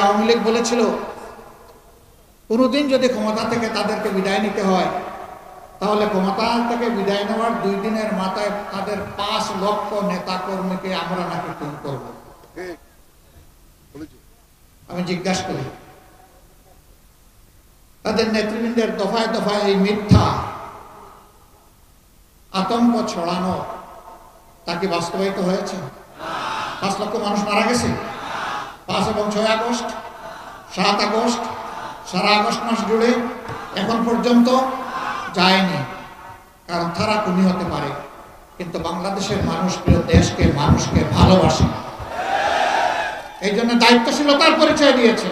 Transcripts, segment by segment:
আওয়ামী লীগ বলেছিল কোনোদিন যদি ক্ষমতা থেকে তাদেরকে বিদায় নিতে হয় তাহলে ক্ষমতা থেকে বিদায় নেওয়ার 2 দিনের মাথায় তাদের 5 লক্ষ নেতা কর্মীকে আমরা নাকি খুন করব। আমি জিজ্ঞাসা করি তাদের নেতৃবৃন্দের দফায় দফায় এই মিথ্যা আতঙ্ক ছড়ানো তা কি বাস্তবায়িত হয়েছে? 5 লক্ষ মানুষ মারা গেছে 5 এবং 6 আগস্ট 7 আগস্ট সারা আগস্ট মাস জুড়ে এখন পর্যন্ত যায়নি, কারণ তারা খুনি হতে পারে কিন্তু বাংলাদেশের মানুষ প্রিয় দেশকে মানুষকে ভালোবাসে, এই জন্য দায়িত্বশীলতার পরিচয় দিয়েছে।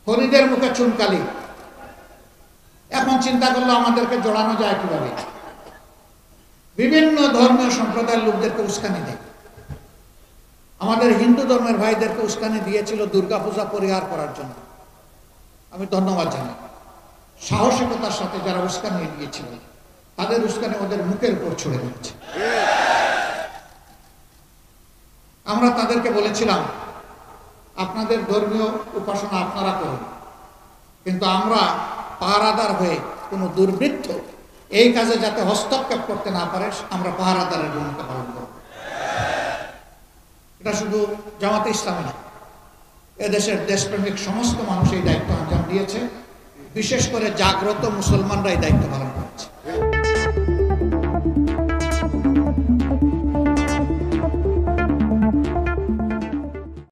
খনিদের মুখে চুনকালি, এখন চিন্তা করলে আমাদেরকে জড়ানো যায় কিভাবে? বিভিন্ন ধর্মীয় সম্প্রদায়ের লোকদেরকে উস্কানি দেয়। আমাদের হিন্দু ধর্মের ভাইদেরকে উস্কানি দিয়েছিল দুর্গাপূজা পরিহার করার জন্য। আমি ধন্যবাদ জানাই সাহসিকতার সাথে যারা উস্কানি দিয়েছিল, তাদের উস্কানি ওদের মুখের উপর ছুড়ে দিয়েছে। আমরা তাদেরকে বলেছিলাম আপনাদের ধর্মীয় উপাসনা আপনারা করুন, কিন্তু আমরা পাহারাদার হয়ে কোনো দুর্বৃত্ত এই কাজে যাতে হস্তক্ষেপ করতে না পারে আমরা পাহারাদারের ভূমিকা পালন করব। এটা শুধু জামাতে ইসলামী না, এদেশের দেশপ্রেমিক সমস্ত মানুষ এই দায়িত্ব আঞ্জাম দিয়েছে, বিশেষ করে জাগ্রত মুসলমানরা এই দায়িত্ব পালন করেছে।